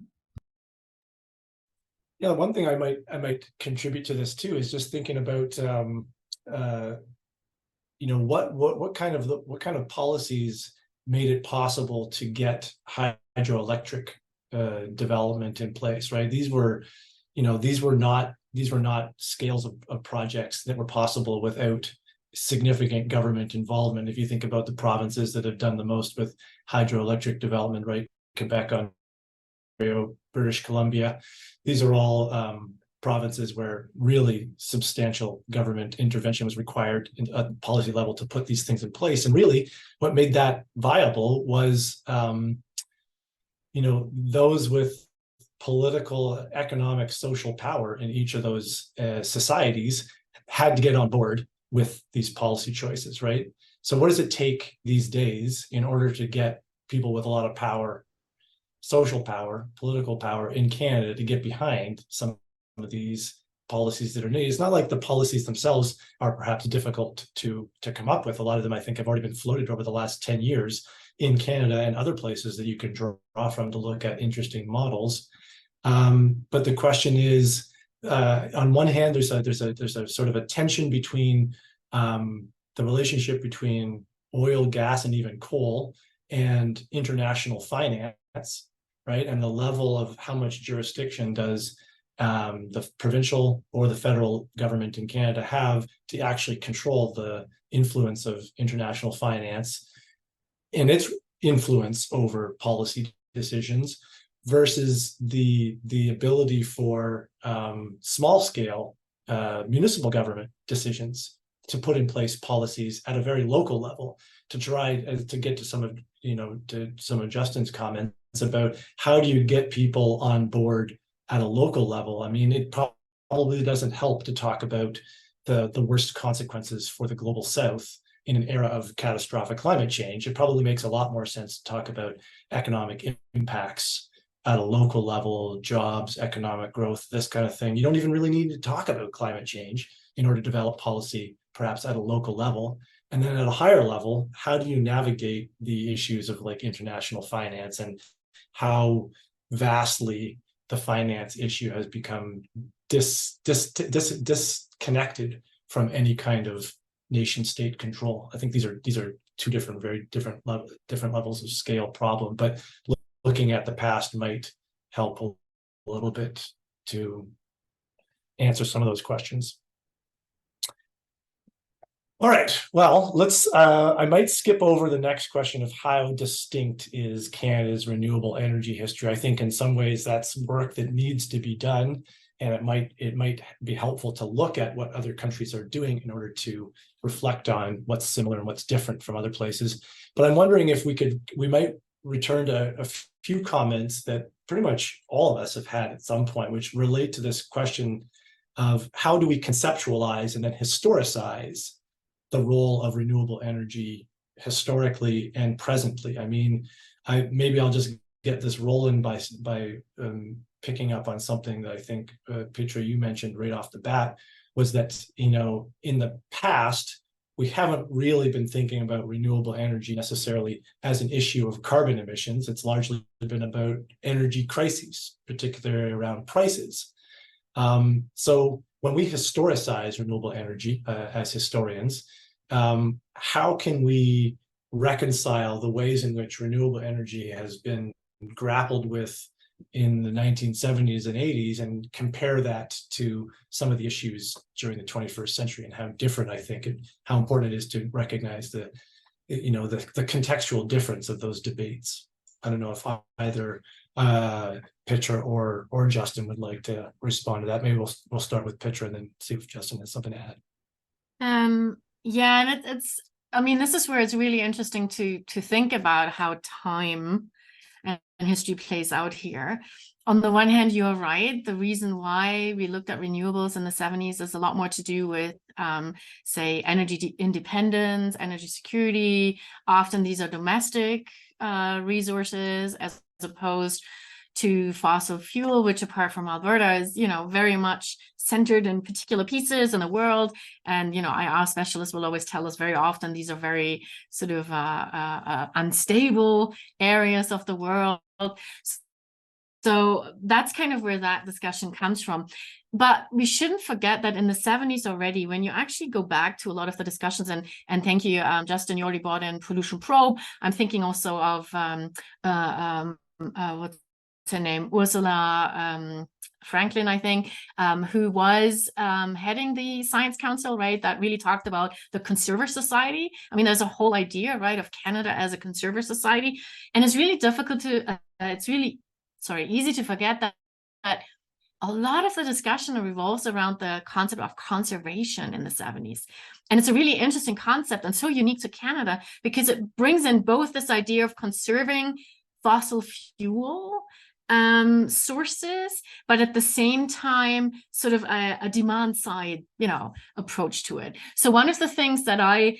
Yeah, one thing I might contribute to this too is just thinking about what kind of policies made it possible to get hydroelectric development in place, right? These were not scales of projects that were possible without significant government involvement. If you think about the provinces that have done the most with hydroelectric development, right? Quebec, Ontario, British Columbia, these are all provinces where really substantial government intervention was required at the policy level to put these things in place. And really what made that viable was those with political, economic, social power in each of those societies had to get on board with these policy choices, right? So what does it take these days in order to get people with a lot of power, social power, political power in Canada to get behind some of these policies that are needed? It's not like the policies themselves are perhaps difficult to come up with. A lot of them, I think, have already been floated over the last 10 years in Canada and other places that you can draw from to look at interesting models. But the question is, on one hand, there's a sort of a tension between the relationship between oil, gas, and even coal and international finance, right? And the level of how much jurisdiction does the provincial or the federal government in Canada have to actually control the influence of international finance and its influence over policy decisions versus the ability for small scale municipal government decisions to put in place policies at a very local level to try to get to some of Justin's comments about how do you get people on board at a local level. I mean, it probably doesn't help to talk about the worst consequences for the global south in an era of catastrophic climate change. It probably makes a lot more sense to talk about economic impacts at a local level, jobs, economic growth, this kind of thing. You don't even really need to talk about climate change in order to develop policy, perhaps at a local level. And then at a higher level, how do you navigate the issues of like international finance and how vastly the finance issue has become disconnected from any kind of nation state control? I think these are two very different levels of scale problem, but looking at the past might help a little bit to answer some of those questions. All right, well, I might skip over the next question of how distinct is Canada's renewable energy history. I think in some ways that's work that needs to be done, and it might be helpful to look at what other countries are doing in order to reflect on what's similar and what's different from other places. But I'm wondering if we might return to a few comments that pretty much all of us have had at some point, which relate to this question of how do we conceptualize and then historicize the role of renewable energy historically and presently. I mean, maybe I'll just get this rolling by picking up on something that I think, Petra, you mentioned right off the bat, was that, in the past, we haven't really been thinking about renewable energy necessarily as an issue of carbon emissions. It's largely been about energy crises, particularly around prices. So when we historicize renewable energy as historians, how can we reconcile the ways in which renewable energy has been grappled with in the 1970s and 80s and compare that to some of the issues during the 21st century, and how different, I think, and how important it is to recognize the contextual difference of those debates. I don't know if either Petra or Justin would like to respond to that. Maybe we'll start with Petra and then see if Justin has something to add. Yeah, and I mean, this is where it's really interesting to think about how time and history plays out here. On the one hand, you're right. The reason why we looked at renewables in the 70s is a lot more to do with, say, energy independence, energy security. Often these are domestic resources as opposed to fossil fuel, which apart from Alberta is, very much centered in particular pieces in the world. And, our specialists will always tell us very often these are very sort of unstable areas of the world. So that's kind of where that discussion comes from. But we shouldn't forget that in the 70s already, when you actually go back to a lot of the discussions, and thank you, Justin, you already brought in Pollution Probe. I'm thinking also of what's her name, Ursula Franklin, I think, who was heading the Science Council, right, that really talked about the conserver society. I mean, there's a whole idea, right, of Canada as a conserver society. And it's really difficult to, easy to forget that a lot of the discussion revolves around the concept of conservation in the 70s. And it's a really interesting concept and so unique to Canada because it brings in both this idea of conserving fossil fuel sources, but at the same time, sort of a demand side, approach to it. So one of the things that I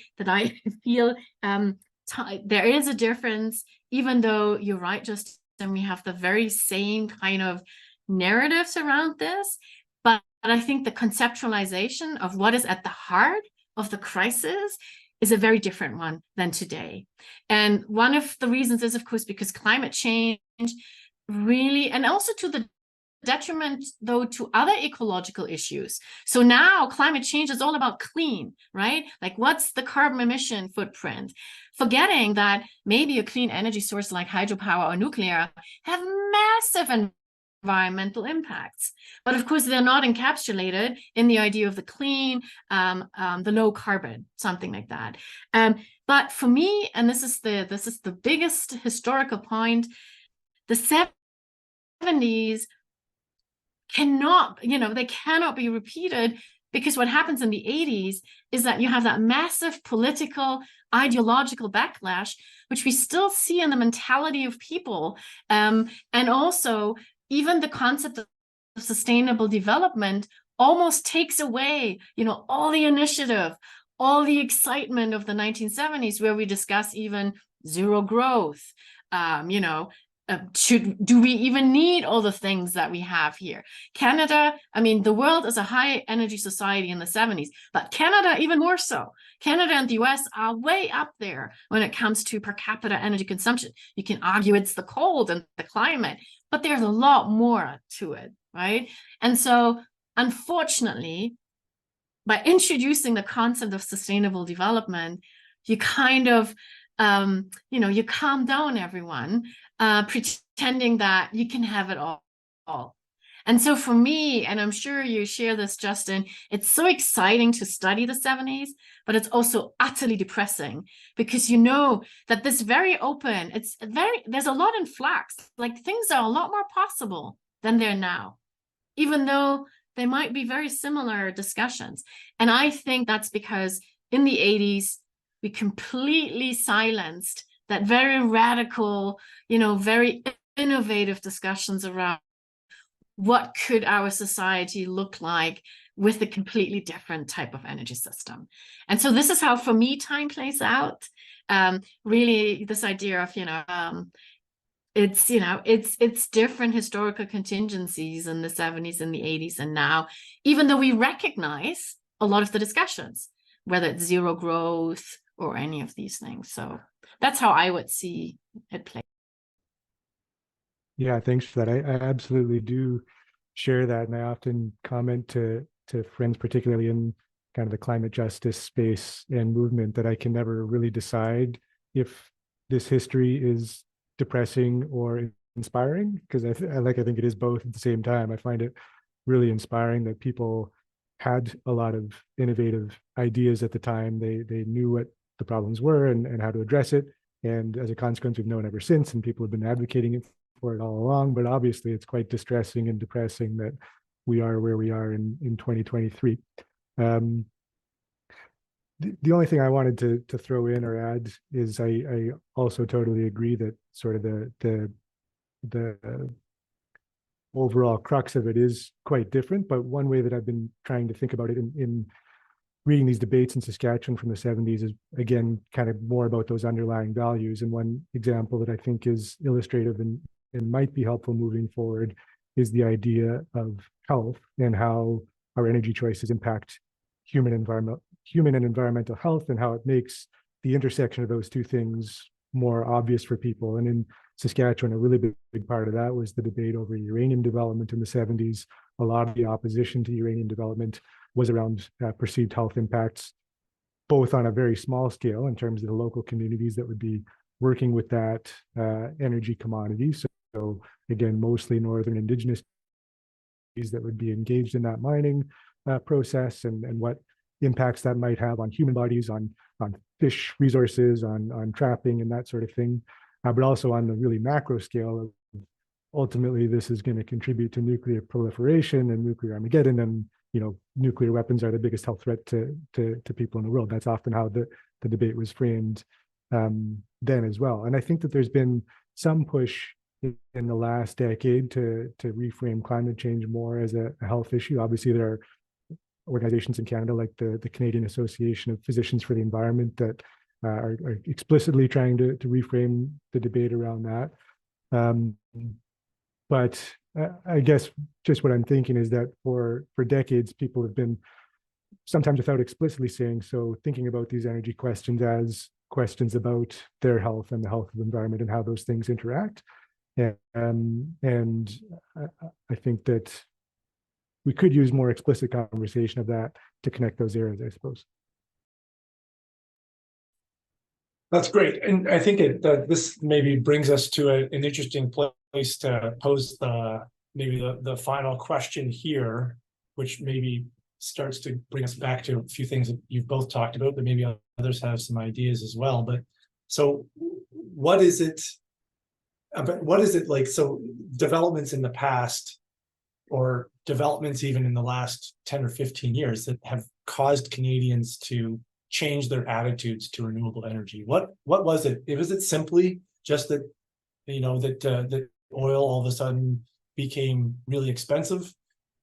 feel there is a difference, even though you're right, Justin, we have the very same kind of narratives around this, but I think the conceptualization of what is at the heart of the crisis is a very different one than today. And one of the reasons is, of course, because climate change really, and also to the detriment, though, to other ecological issues. So now climate change is all about clean, right? Like, what's the carbon emission footprint? Forgetting that maybe a clean energy source like hydropower or nuclear have massive environmental impacts. But of course, they're not encapsulated in the idea of the clean, the low carbon, something like that. But for me, and this is the biggest historical point, the 70s cannot, they cannot be repeated, because what happens in the 80s is that you have that massive political, ideological backlash, which we still see in the mentality of people. And also, even the concept of sustainable development almost takes away, all the initiative, all the excitement of the 1970s, where we discuss even zero growth, do we even need all the things that we have here? Canada, the world is a high energy society in the 70s, but Canada even more so. Canada and the US are way up there when it comes to per capita energy consumption. You can argue it's the cold and the climate, but there's a lot more to it, right? And so, unfortunately, by introducing the concept of sustainable development, you kind of, you calm down everyone, pretending that you can have it all. And so for me, and I'm sure you share this, Justin, it's so exciting to study the 70s, but it's also utterly depressing, because you know that this very open, there's a lot in flux, like things are a lot more possible than they're now, even though they might be very similar discussions. And I think that's because in the 80s, we completely silenced that very radical, very innovative discussions around what could our society look like with a completely different type of energy system. And so this is how, for me, time plays out. Really, this idea of, it's different historical contingencies in the 70s and the 80s and now, even though we recognize a lot of the discussions, whether it's zero growth or any of these things. So that's how I would see it play. Yeah, thanks for that. I absolutely do share that. And I often comment to friends, particularly in kind of the climate justice space and movement, that I can never really decide if this history is depressing or inspiring, because I think it is both at the same time. I find it really inspiring that people had a lot of innovative ideas at the time. They knew what the problems were and how to address it. And as a consequence, we've known ever since, and people have been advocating for it all along. But obviously, it's quite distressing and depressing that we are where we are in 2023. The only thing I wanted to throw in or add is I also totally agree that sort of the overall crux of it is quite different. But one way that I've been trying to think about it in reading these debates in Saskatchewan from the 70s is, again, kind of more about those underlying values. And one example that I think is illustrative and might be helpful moving forward is the idea of health and how our energy choices impact human and environmental health, and how it makes the intersection of those two things more obvious for people. And in Saskatchewan, a really big part of that was the debate over uranium development in the 70s. A lot of the opposition to uranium development was around perceived health impacts, both on a very small scale in terms of the local communities that would be working with that energy commodity. So again, mostly Northern Indigenous that would be engaged in that mining process, and what impacts that might have on human bodies, on fish resources, on trapping and that sort of thing. But also on the really macro scale, ultimately this is going to contribute to nuclear proliferation and nuclear Armageddon, and nuclear weapons are the biggest health threat to people in the world. That's often how the debate was framed then as well. And I think that there's been some push in the last decade to reframe climate change more as a health issue. Obviously, there are organizations in Canada like the Canadian Association of Physicians for the Environment that are explicitly trying to reframe the debate around that. But I guess just what I'm thinking is that for decades, people have been, sometimes without explicitly saying so, thinking about these energy questions as questions about their health and the health of the environment and how those things interact. And I think that we could use more explicit conversation of that to connect those areas, I suppose. That's great. And I think this maybe brings us to an interesting place to pose the final question here, which maybe starts to bring us back to a few things that you've both talked about, but maybe others have some ideas as well. But so what is it like? So developments in the past, or developments even in the last 10 or 15 years, that have caused Canadians to change their attitudes to renewable energy. What was it? Was it simply just that, that oil all of a sudden became really expensive,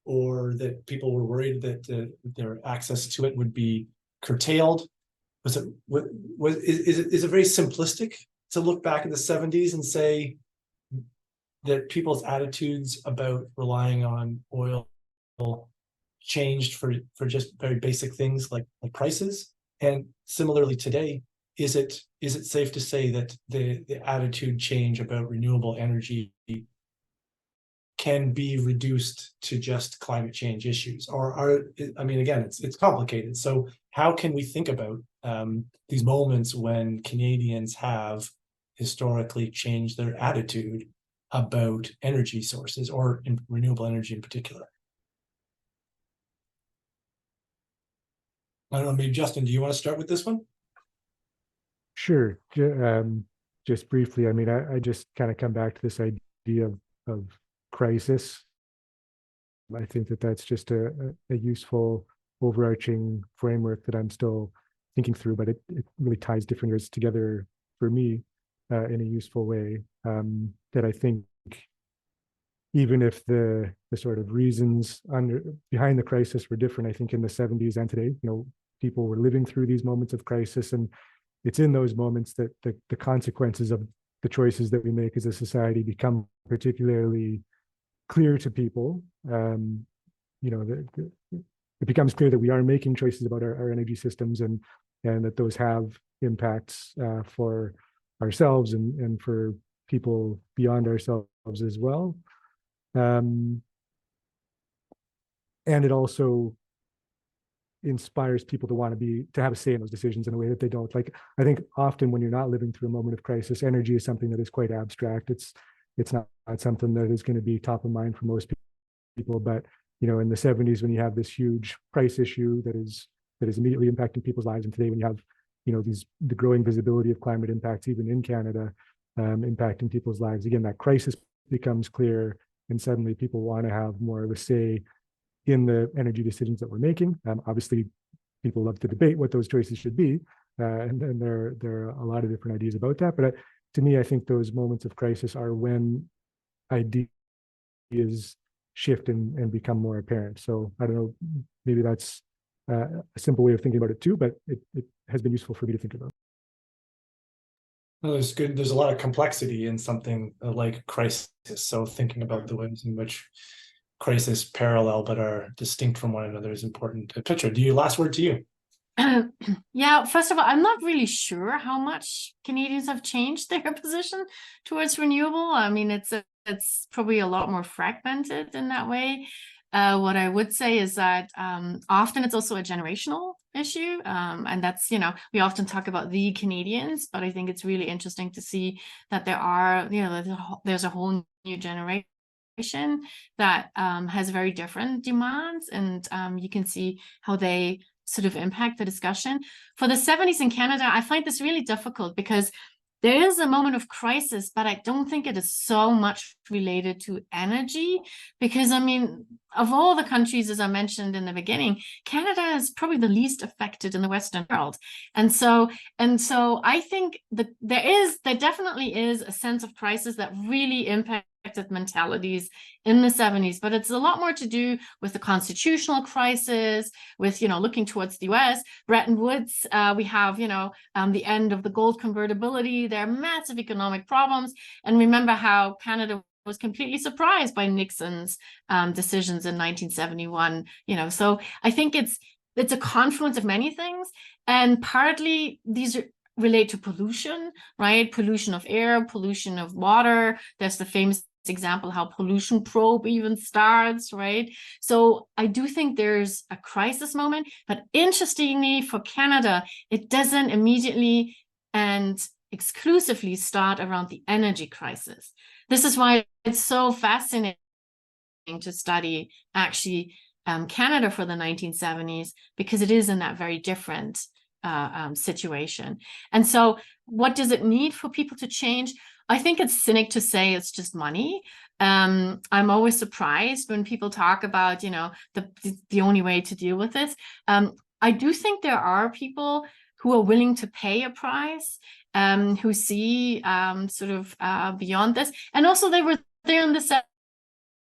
or that people were worried that their access to it would be curtailed? Is it very simplistic to look back at the 70s and say that people's attitudes about relying on oil changed for just very basic things like prices? And similarly today, is it safe to say that the attitude change about renewable energy can be reduced to just climate change issues? Or again, it's complicated. So how can we think about these moments when Canadians have historically changed their attitude about energy sources, or renewable energy in particular? I don't know, maybe Justin, do you want to start with this one? Sure. Just briefly, I just kind of come back to this idea of crisis. I think that that's just a useful overarching framework that I'm still thinking through, but it really ties different areas together for me in a useful way, that I think even if the sort of reasons behind the crisis were different, I think in the 70s and today, people were living through these moments of crisis, and it's in those moments that the consequences of the choices that we make as a society become particularly clear to people. It becomes clear that we are making choices about our energy systems, and that those have impacts for ourselves and for people beyond ourselves as well. And it also inspires people to have a say in those decisions in a way that they don't. Like, I think often when you're not living through a moment of crisis, energy is something that is quite abstract. It's not something that is going to be top of mind for most people. But in the 70s, when you have this huge price issue that is immediately impacting people's lives, and today when you have the growing visibility of climate impacts even in Canada impacting people's lives, again, that crisis becomes clear, and suddenly people want to have more of a say in the energy decisions that we're making. Obviously, people love to debate what those choices should be, and there are a lot of different ideas about that. But to me, I think those moments of crisis are when ideas shift and become more apparent. So I don't know, maybe that's a simple way of thinking about it too, but it has been useful for me to think about. Well, there's a lot of complexity in something like crisis. So thinking about the ways in which crisis parallel but are distinct from one another is important. Petra, last word to you. Yeah, first of all, I'm not really sure how much Canadians have changed their position towards renewable. It's probably a lot more fragmented in that way. What I would say is that often it's also a generational issue. And that's, we often talk about the Canadians, but I think it's really interesting to see that there are, there's a whole new generation that has very different demands, and you can see how they sort of impact the discussion. For the 70s in Canada, I find this really difficult because there is a moment of crisis, but I don't think it is so much related to energy, because I mean, of all the countries, as I mentioned in the beginning, Canada is probably the least affected in the Western world. And so I think that there definitely is a sense of crisis that really impacted mentalities in the 70s, but it's a lot more to do with the constitutional crisis, with, you know, looking towards the US, Bretton Woods, we have, you know, the end of the gold convertibility, there are massive economic problems. And remember how Canada was completely surprised by Nixon's decisions in 1971, you know. So I think it's a confluence of many things, and partly these relate to pollution, right? Pollution of air, pollution of water. There's the famous example how pollution probe even starts, right? So I do think there's a crisis moment, but interestingly for Canada, it doesn't immediately and exclusively start around the energy crisis. This is why it's so fascinating to study actually Canada for the 1970s, because it is in that very different situation. And so what does it need for people to change? I think it's cynic to say it's just money. I'm always surprised when people talk about, you know, the only way to deal with this. I do think there are people who are willing to pay a price, who see sort of beyond this. And also they were there in the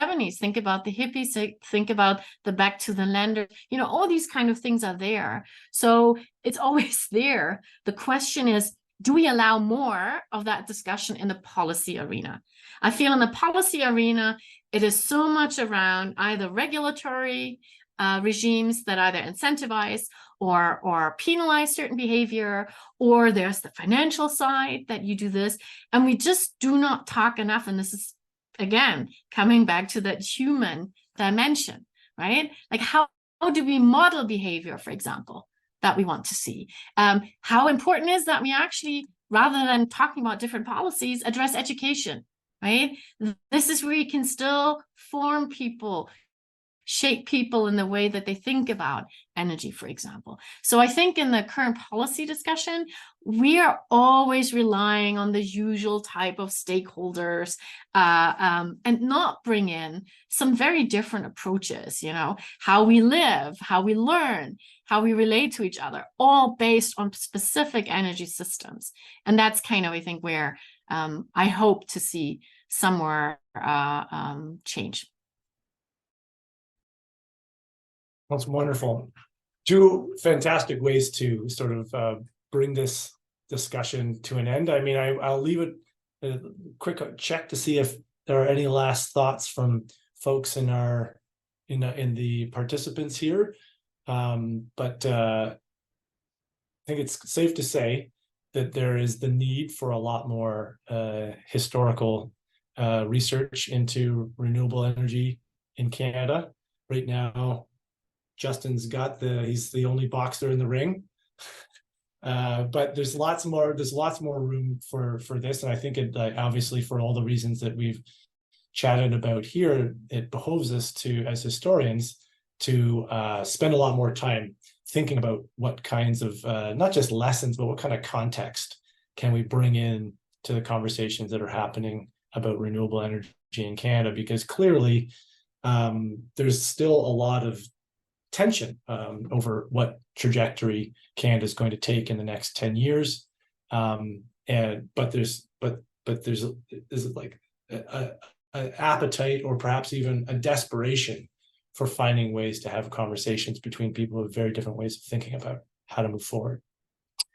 70s. Think about the hippies, think about the back to the land, you know, all these kind of things are there. So it's always there. The question is, do we allow more of that discussion in the policy arena? I feel in the policy arena, it is so much around either regulatory regimes that either incentivize or penalize certain behavior, or there's the financial side that you do this. And we just do not talk enough. And this is, again, coming back to that human dimension, right? Like how do we model behavior, for example, that we want to see? How important is that we actually, rather than talking about different policies, address education, right? This is where you can still form people, shape people in the way that they think about energy, for example. So I think in the current policy discussion, we are always relying on the usual type of stakeholders and not bring in some very different approaches, you know, how we live, how we learn, how we relate to each other, all based on specific energy systems. And that's kind of, I think, where I hope to see some more change. That's wonderful. Two fantastic ways to sort of bring this discussion to an end. I mean, I'll leave it a quick check to see if there are any last thoughts from folks in the participants here. But I think it's safe to say that there is the need for a lot more historical research into renewable energy in Canada. Right now, Justin's he's the only boxer in the ring. But there's lots more room for this. And I think it obviously, for all the reasons that we've chatted about here, it behoves us to, as historians, to spend a lot more time thinking about what kinds of not just lessons, but what kind of context can we bring in to the conversations that are happening about renewable energy in Canada, because clearly there's still a lot of tension over what trajectory Canada is going to take in the next 10 years. But there's like an appetite, or perhaps even a desperation, for finding ways to have conversations between people with very different ways of thinking about how to move forward.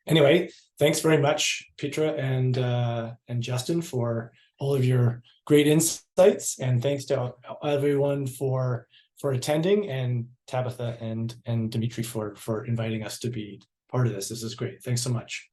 Anyway, thanks very much, Petra and Justin, for all of your great insights, and thanks to everyone for attending, and Tabitha and Dimitri for inviting us to be part of this. This is great. Thanks so much.